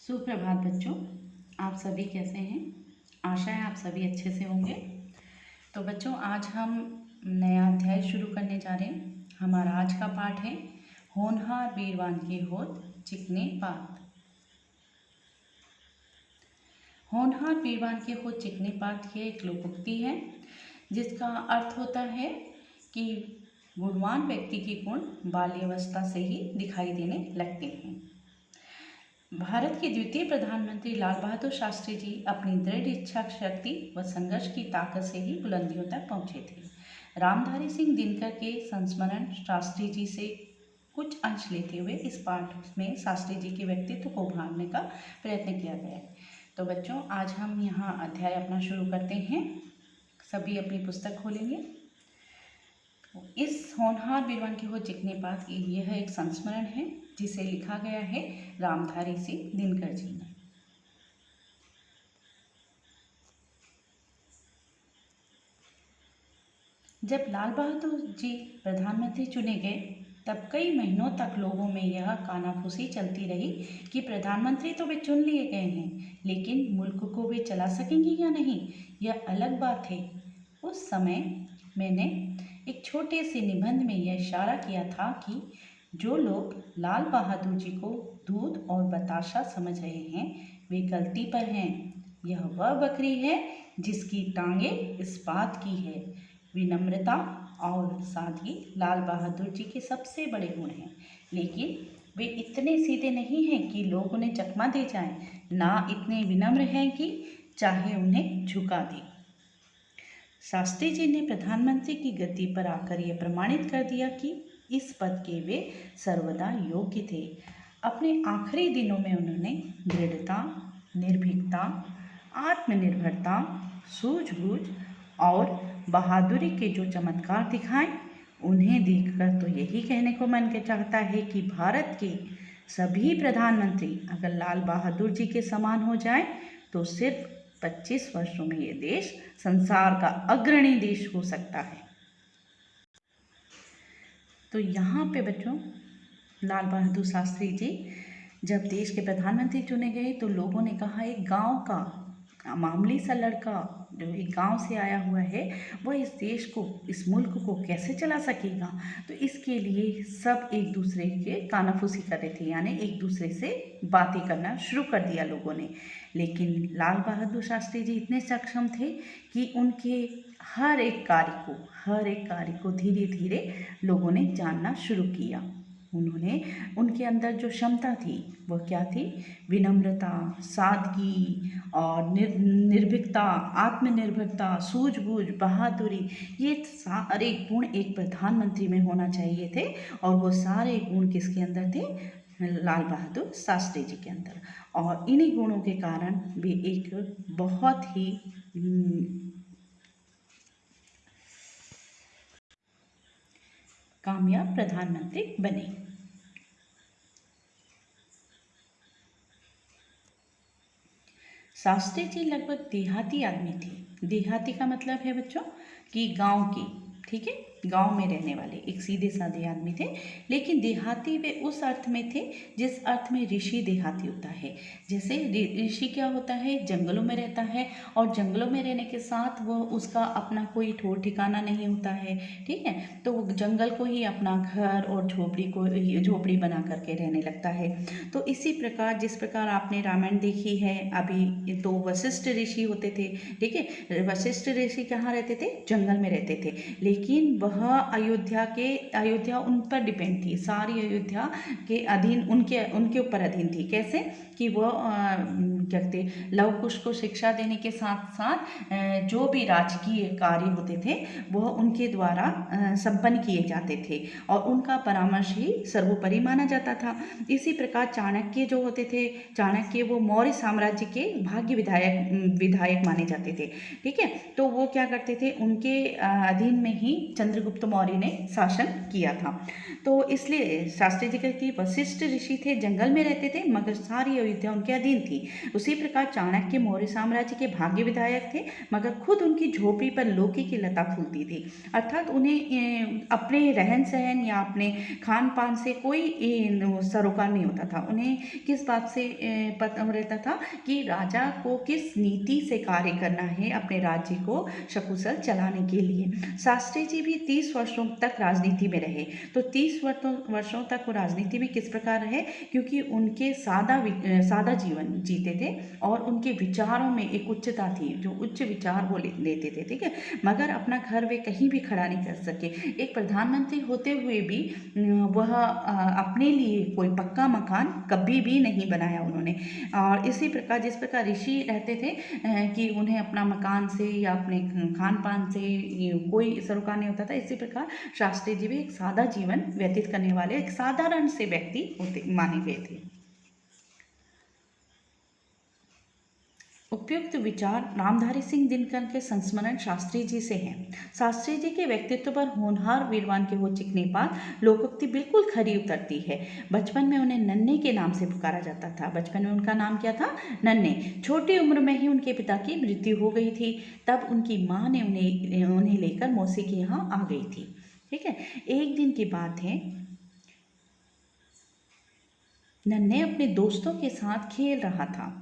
सुप्रभात बच्चों, आप सभी कैसे हैं। आशा है आप सभी अच्छे से होंगे। तो बच्चों, आज हम नया अध्याय शुरू करने जा रहे हैं। हमारा आज का पाठ है होनहार बीरवान की होत चिकने पात। होनहार बीरवान की होत चिकने पात की एक लोकोक्ति है जिसका अर्थ होता है कि गुणवान व्यक्ति के गुण बाल्यावस्था से ही दिखाई देने लगते हैं। भारत के द्वितीय प्रधानमंत्री लाल बहादुर शास्त्री जी अपनी दृढ़ इच्छा शक्ति व संघर्ष की ताकत से ही बुलंदियों तक पहुंचे थे। रामधारी सिंह दिनकर के संस्मरण शास्त्री जी से कुछ अंश लेते हुए इस पाठ में शास्त्री जी के व्यक्तित्व को उभारने का प्रयत्न किया गया है। तो बच्चों, आज हम यहाँ अध्याय अपना शुरू करते हैं। सभी अपनी पुस्तक खोलेंगे। इस होनहार बीरवान की हो चिकने पात की यह एक संस्मरण है जिसे लिखा गया है रामधारी सिंह दिनकर जी ने। जब लाल बहादुर जी प्रधानमंत्री चुने गए तब कई महीनों तक लोगों में यह कानाफूसी चलती रही कि प्रधानमंत्री तो वे चुन लिए गए हैं, लेकिन मुल्क को वे चला सकेंगे या नहीं, यह अलग बात है। उस समय मैंने एक छोटे से निबंध में यह इशारा किया था कि जो लोग लाल बहादुर जी को दूध और बताशा समझ रहे हैं वे गलती पर हैं। यह वह बकरी है जिसकी टांगे इस्पात की है। विनम्रता और सादगी लाल बहादुर जी के सबसे बड़े गुण हैं, लेकिन वे इतने सीधे नहीं हैं कि लोग उन्हें चकमा दे जाएं, ना इतने विनम्र हैं कि चाहे उन्हें झुका दें। शास्त्री जी ने प्रधानमंत्री की गद्दी पर आकर यह प्रमाणित कर दिया कि इस पद के वे सर्वदा योग्य थे। अपने आखिरी दिनों में उन्होंने दृढ़ता, निर्भीकता, आत्मनिर्भरता, सूझबूझ और बहादुरी के जो चमत्कार दिखाए, उन्हें देखकर तो यही कहने को मन के चाहता है कि भारत के सभी प्रधानमंत्री अगर लाल बहादुर जी के समान हो जाएं तो सिर्फ 25 वर्षों में ये देश संसार का अग्रणी देश हो सकता है। तो यहाँ पे बच्चों, लाल बहादुर शास्त्री जी जब देश के प्रधानमंत्री चुने गए तो लोगों ने कहा एक गांव का मामूली सा लड़का जो एक गांव से आया हुआ है वह इस देश को, इस मुल्क को कैसे चला सकेगा। तो इसके लिए सब एक दूसरे के कानाफूसी कर रहे थे, यानी एक दूसरे से बातें करना शुरू कर दिया लोगों ने। लेकिन लाल बहादुर शास्त्री जी इतने सक्षम थे कि उनके हर एक कार्य को धीरे धीरे लोगों ने जानना शुरू किया। उन्होंने उनके अंदर जो क्षमता थी वह क्या थी? विनम्रता, सादगी और निर्भीकता, आत्मनिर्भरता, सूझबूझ, बहादुरी, ये सारे गुण एक प्रधानमंत्री में होना चाहिए थे। और वो सारे गुण किसके अंदर थे? लाल बहादुर शास्त्री जी के अंदर। और इन्हीं गुणों के कारण वे एक बहुत ही कामयाब प्रधानमंत्री बने। शास्त्री जी लगभग देहाती आदमी थे। देहाती का मतलब है बच्चों कि गांव के, ठीक है, गांव में रहने वाले एक सीधे साधे आदमी थे। लेकिन देहाती वे उस अर्थ में थे जिस अर्थ में ऋषि देहाती होता है। जैसे ऋषि क्या होता है? जंगलों में रहता है और जंगलों में रहने के साथ वो उसका अपना कोई ठौर ठिकाना नहीं होता है, ठीक है। तो वो जंगल को ही अपना घर और झोपड़ी बना करके रहने लगता है। तो इसी प्रकार जिस प्रकार आपने रामायण देखी है अभी, तो वशिष्ठ ऋषि होते थे, ठीक है। वशिष्ठ ऋषि कहाँ रहते थे? जंगल में रहते थे। लेकिन वह अयोध्या उन पर डिपेंड थी, सारी अयोध्या के अधीन, उनके ऊपर अधीन थी। कैसे कि वह क्या कहते, लव कुश को शिक्षा देने के साथ साथ जो भी राजकीय कार्य होते थे वह उनके द्वारा संपन्न किए जाते थे और उनका परामर्श ही सर्वोपरि माना जाता था। इसी प्रकार चाणक्य जो होते थे, चाणक्य वो मौर्य साम्राज्य के भाग्य विधायक माने जाते थे, ठीक है। तो वो क्या करते थे? उनके अधीन में ही चंद्रगुप्त मौर्य ने शासन किया था। तो इसलिए शास्त्री जी कहती वशिष्ठ ऋषि थे, जंगल में रहते थे, मगर सारी अयोध्या उनके अधीन थी। उसी प्रकार चाणक्य मौर्य साम्राज्य के भाग्य विधायक थे, मगर खुद उनकी झोपड़ी पर लौकी की लता फूलती थी। अर्थात उन्हें अपने रहन सहन या अपने खान पान से कोई सरोकार नहीं होता था। उन्हें किस बात से पता रहता था कि राजा को किस नीति से कार्य करना है अपने राज्य को सकुशल चलाने के लिए। शास्त्री जी भी 30 वर्षों तक राजनीति में रहे। तो 30 वर्षों तक वो राजनीति में किस प्रकार रहे, क्योंकि उनके सादा जीवन जीते थे और उनके विचारों में एक उच्चता थी, जो उच्च विचार वो लेते थे, ठीक है। मगर अपना घर वे कहीं भी खड़ा नहीं कर सके। एक प्रधानमंत्री होते हुए भी वह अपने लिए कोई पक्का मकान कभी भी नहीं बनाया उन्होंने। और इसी प्रकार जिस प्रकार ऋषि रहते थे कि उन्हें अपना मकान से या अपने खान पान से कोई सरोकार नहीं होता था, इसी प्रकार शास्त्री जी भी एक सादा जीवन व्यतीत करने वाले एक साधारण से व्यक्ति होते माने गए थे। उपयुक्त विचार रामधारी सिंह दिनकर के संस्मरण शास्त्री जी से हैं। शास्त्री जी के व्यक्तित्व पर होनहार वीरवान के हो चिकने पर लोकोक्ति बिल्कुल खरी उतरती है। बचपन में उन्हें नन्हे के नाम से पुकारा जाता था। बचपन में उनका नाम क्या था? नन्हे। छोटी उम्र में ही उनके पिता की मृत्यु हो गई थी। तब उनकी माँ ने उन्हें लेकर मौसी के यहाँ आ गई थी, ठीक है। एक दिन की बात है, नन्हे अपने दोस्तों के साथ खेल रहा था।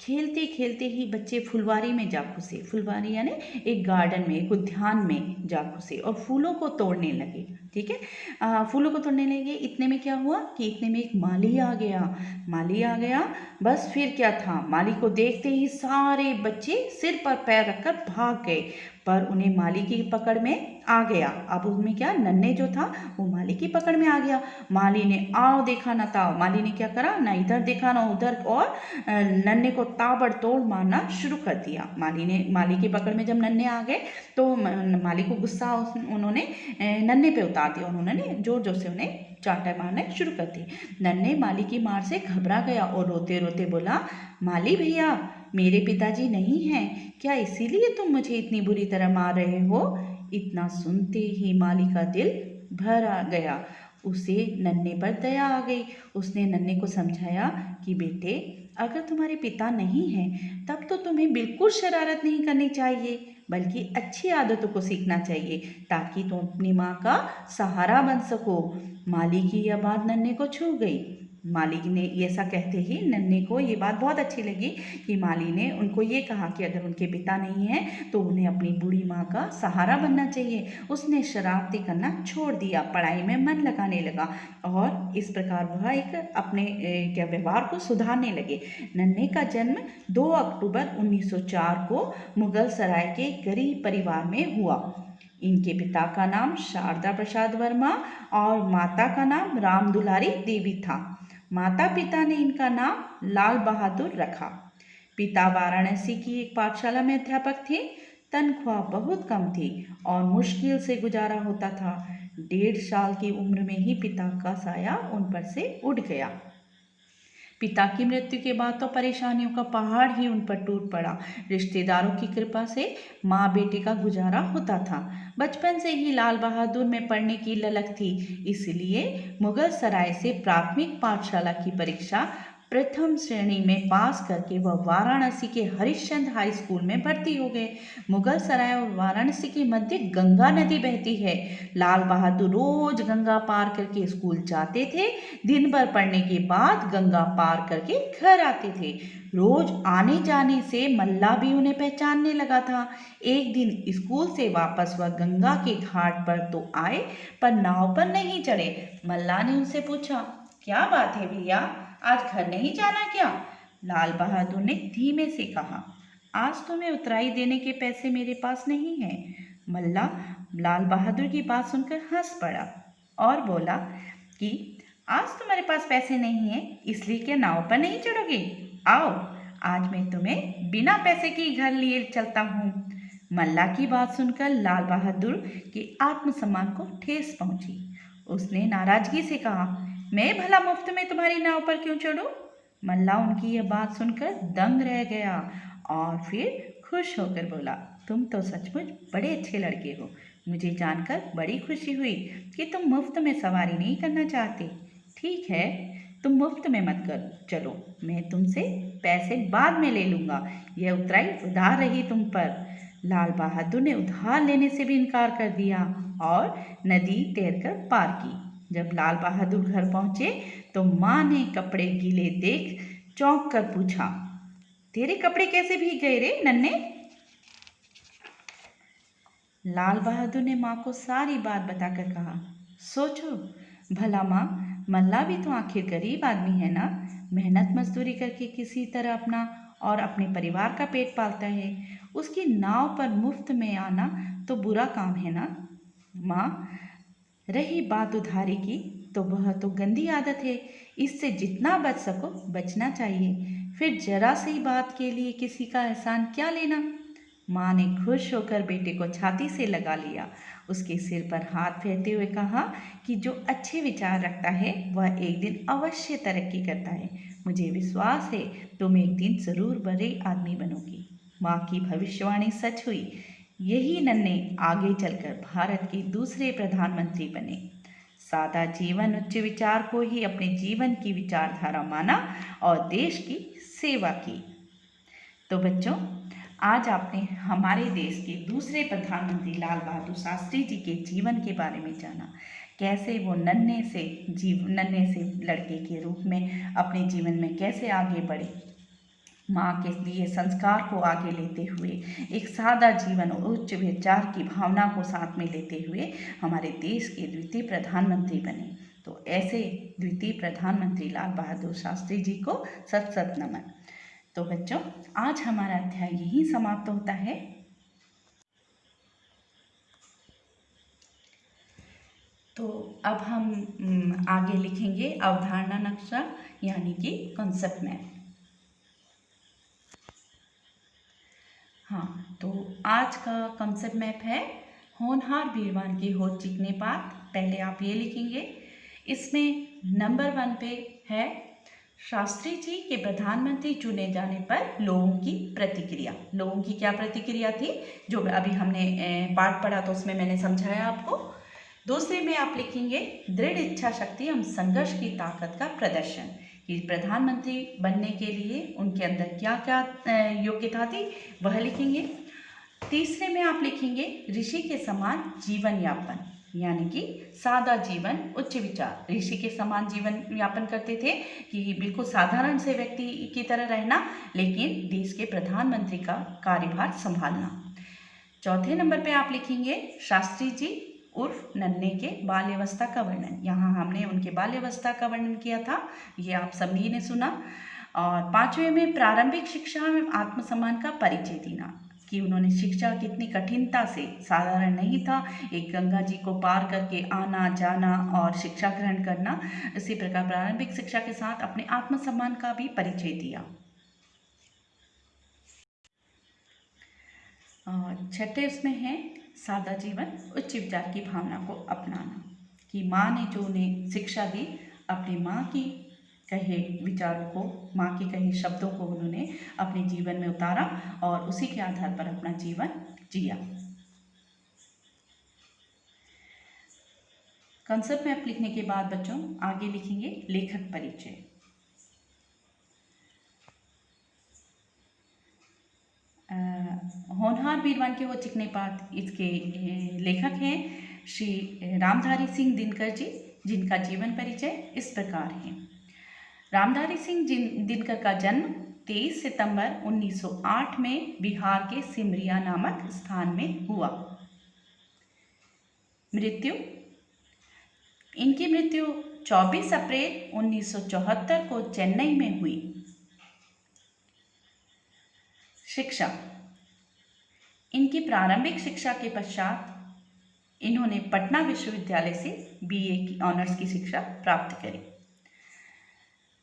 खेलते खेलते ही बच्चे फुलवारी में जा घुसे। फुलवारी यानी एक गार्डन में, एक उद्यान में जा घुसे और फूलों को तोड़ने लगे, ठीक है। फूलों को तोड़ने लगे। इतने में क्या हुआ कि इतने में एक माली आ गया। माली आ गया, बस फिर क्या था, माली को देखते ही सारे बच्चे सिर पर पैर रखकर भाग गए, पर उन्हें माली की पकड़ में आ गया। अब उसमें क्या, नन्हे जो था वो माली की पकड़ में आ गया। माली ने आओ देखा ना ताओ, माली ने क्या करा, ना इधर देखा ना उधर, और नन्हे को ताबड़तोड़ मारना शुरू कर दिया। माली की पकड़ में जब नन्हे आ गए तो माली को गुस्सा उन्होंने नन्हे पे उतार दिया। उन्होंने जोर जोर से उन्हें चांटे मारने शुरू कर दी। नन्हे माली की मार से घबरा गया और रोते रोते बोला, माली भैया मेरे पिताजी नहीं हैं क्या, इसीलिए तुम मुझे इतनी बुरी तरह मार रहे हो? इतना सुनते ही माली का दिल भर आ गया। उसे नन्हे पर दया आ गई। उसने नन्हे को समझाया कि बेटे, अगर तुम्हारे पिता नहीं हैं तब तो तुम्हें बिल्कुल शरारत नहीं करनी चाहिए, बल्कि अच्छी आदतों को सीखना चाहिए ताकि तुम अपनी माँ का सहारा बन सको। माली की यह बात नन्हे को छू गई। माली ने ऐसा कहते ही नन्हे को ये बात बहुत अच्छी लगी कि माली ने उनको ये कहा कि अगर उनके पिता नहीं हैं तो उन्हें अपनी बूढ़ी माँ का सहारा बनना चाहिए। उसने शरारती करना छोड़ दिया, पढ़ाई में मन लगाने लगा और इस प्रकार वह एक अपने व्यवहार को सुधारने लगे। नन्हे का जन्म 2 अक्टूबर 1904 को मुगल सराय के गरीब परिवार में हुआ। इनके पिता का नाम शारदा प्रसाद वर्मा और माता का नाम राम दुलारी देवी था। माता पिता ने इनका नाम लाल बहादुर रखा। पिता वाराणसी की एक पाठशाला में अध्यापक थे। तनख्वाह बहुत कम थी और मुश्किल से गुजारा होता था। 1.5 साल की उम्र में ही पिता का साया उन पर से उठ गया। पिता की मृत्यु के बाद तो परेशानियों का पहाड़ ही उन पर टूट पड़ा। रिश्तेदारों की कृपा से माँ बेटे का गुजारा होता था। बचपन से ही लाल बहादुर में पढ़ने की ललक थी, इसलिए मुगल सराय से प्राथमिक पाठशाला की परीक्षा प्रथम श्रेणी में पास करके वह वाराणसी के हरिश्चंद्र हाई स्कूल में भर्ती हो गए। मुगल सराय और वाराणसी के मध्य गंगा नदी बहती है। लाल बहादुर रोज गंगा पार करके स्कूल जाते थे। दिन भर पढ़ने के बाद गंगा पार करके घर आते थे। रोज आने जाने से मल्ला भी उन्हें पहचानने लगा था। एक दिन स्कूल से वापस वह गंगा के घाट पर तो आए, पर नाव पर नहीं चढ़े। मल्ला ने उनसे पूछा, क्या बात है भैया, आज घर नहीं जाना क्या? लाल बहादुर ने धीमे से कहा, आज तुम्हें उतराई देने के पैसे मेरे पास नहीं हैं। मल्ला लाल बहादुर की बात सुनकर हंस पड़ा और बोला कि आज तुम्हारे पास पैसे नहीं हैं, इसलिए क्या नाव पर नहीं चढ़ोगे? आओ, आज मैं तुम्हें बिना पैसे के घर लिए चलता हूँ। मल्ला की बात सुनकर लाल बहादुर के आत्मसम्मान को ठेस पहुंची। उसने नाराजगी से कहा, मैं भला मुफ्त में तुम्हारी नाव पर क्यों चढ़ूं? मल्ला उनकी यह बात सुनकर दंग रह गया और फिर खुश होकर बोला, तुम तो सचमुच बड़े अच्छे लड़के हो। मुझे जानकर बड़ी खुशी हुई कि तुम मुफ्त में सवारी नहीं करना चाहते। ठीक है, तुम मुफ्त में मत करो, चलो मैं तुमसे पैसे बाद में ले लूँगा। यह उतराई उधार रही तुम पर। लाल बहादुर ने उधार लेने से भी इनकार कर दिया और नदी तैरकर पार की। जब लाल बहादुर घर पहुँचे तो माँ ने कपड़े गीले देख चौंक कर पूछा, तेरे कपड़े कैसे भीग गए रे नन्हे? लाल बहादुर ने माँ को सारी बात बताकर कहा, सोचो भला माँ, मल्ला भी तो आखिर गरीब आदमी है ना, मेहनत मजदूरी करके किसी तरह अपना और अपने परिवार का पेट पालता है। उसकी नाव पर मुफ्त में आना तो बुरा काम है ना। माँ, रही बात उधारी की, तो वह तो गंदी आदत है, इससे जितना बच सको बचना चाहिए। फिर जरा सी बात के लिए किसी का एहसान क्या लेना। माँ ने खुश होकर बेटे को छाती से लगा लिया, उसके सिर पर हाथ फेरते हुए कहा कि जो अच्छे विचार रखता है वह एक दिन अवश्य तरक्की करता है। मुझे विश्वास है तुम एक दिन जरूर बड़े आदमी बनोगी। माँ की भविष्यवाणी सच हुई। यही नन्हे आगे चलकर भारत के दूसरे प्रधानमंत्री बने। सादा जीवन उच्च विचार को ही अपने जीवन की विचारधारा माना और देश की सेवा की। तो बच्चों, आज आपने हमारे देश के दूसरे प्रधानमंत्री लाल बहादुर शास्त्री जी के जीवन के बारे में जाना। कैसे वो नन्हे से लड़के के रूप में अपने जीवन में कैसे आगे बढ़े, माँ के दिए संस्कार को आगे लेते हुए एक सादा जीवन और उच्च विचार की भावना को साथ में लेते हुए हमारे देश के द्वितीय प्रधानमंत्री बने। तो ऐसे द्वितीय प्रधानमंत्री लाल बहादुर शास्त्री जी को सत सत नमन। तो बच्चों, आज हमारा अध्याय यहीं समाप्त होता है। तो अब हम आगे लिखेंगे अवधारणा नक्शा यानी कि कॉन्सेप्ट मैप। हाँ, तो आज का कॉन्सेप्ट मैप है होनहार वीरवान की होड़ चिकने पात। पहले आप ये लिखेंगे। इसमें नंबर 1 पे है शास्त्री जी के प्रधानमंत्री चुने जाने पर लोगों की प्रतिक्रिया। लोगों की क्या प्रतिक्रिया थी, जो अभी हमने पाठ पढ़ा तो उसमें मैंने समझाया आपको। दूसरे में आप लिखेंगे दृढ़ इच्छा शक्ति एवं संघर्ष की ताकत का प्रदर्शन, कि प्रधानमंत्री बनने के लिए उनके अंदर क्या क्या योग्यता थी वह लिखेंगे। तीसरे में आप लिखेंगे ऋषि के समान जीवन यापन, यानी कि सादा जीवन उच्च विचार। ऋषि के समान जीवन यापन करते थे कि बिल्कुल साधारण से व्यक्ति की तरह रहना, लेकिन देश के प्रधानमंत्री का कार्यभार संभालना। चौथे नंबर पे आप लिखेंगे शास्त्री जी उर्फ नन्हे के बाल्यावस्था का वर्णन। यहाँ हमने उनके बाल्यावस्था का वर्णन किया था, ये आप सभी ने सुना। और पांचवें में प्रारंभिक शिक्षा में आत्मसम्मान का परिचय देना, कि उन्होंने शिक्षा कितनी कठिनता से, साधारण नहीं था, एक गंगा जी को पार करके आना जाना और शिक्षा ग्रहण करना। इसी प्रकार प्रारंभिक शिक्षा के साथ अपने आत्मसम्मान का भी परिचय दिया। और छठे उसमें है सादा जीवन उच्च विचार की भावना को अपनाना, कि माँ ने जो उन्हें शिक्षा दी, अपनी माँ की कहे विचारों को, माँ के कहे शब्दों को उन्होंने अपने जीवन में उतारा और उसी के आधार पर अपना जीवन जिया। कॉन्सेप्ट मैप लिखने के बाद बच्चों आगे लिखेंगे लेखक परिचय। होनहार वीरवान के हो चिकने पात, इसके लेखक हैं श्री रामधारी सिंह दिनकर जी, जिनका जीवन परिचय इस प्रकार है। रामधारी सिंह दिनकर का जन्म 23 सितंबर 1908 में बिहार के सिमरिया नामक स्थान में हुआ। इनकी मृत्यु 24 अप्रैल 1974 को चेन्नई में हुई। शिक्षा, इनकी प्रारंभिक शिक्षा के पश्चात इन्होंने पटना विश्वविद्यालय से बीए की ऑनर्स की शिक्षा प्राप्त करी।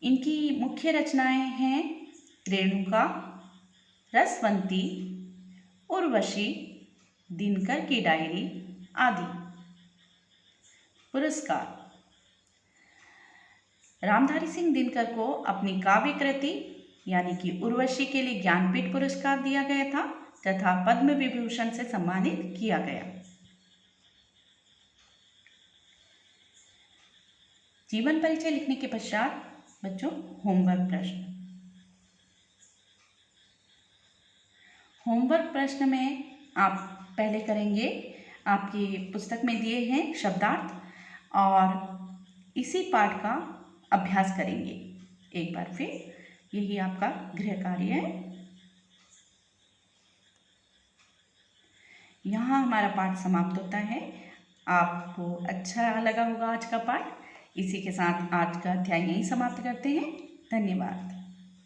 इनकी मुख्य रचनाएं हैं रेणुका, रसवंती, उर्वशी, दिनकर की डायरी आदि। पुरस्कार, रामधारी सिंह दिनकर को अपनी काव्य कृति यानी कि उर्वशी के लिए ज्ञानपीठ पुरस्कार दिया गया था तथा पद्म विभूषण से सम्मानित किया गया। जीवन परिचय लिखने के पश्चात बच्चों होमवर्क प्रश्न। होमवर्क प्रश्न में आप पहले करेंगे, आपकी पुस्तक में दिए हैं शब्दार्थ और इसी पाठ का अभ्यास करेंगे। एक बार फिर यही आपका गृह कार्य है। यहाँ हमारा पाठ समाप्त होता है। आपको अच्छा लगा होगा आज का पाठ। इसी के साथ आज का अध्याय यहीं समाप्त करते हैं। धन्यवाद।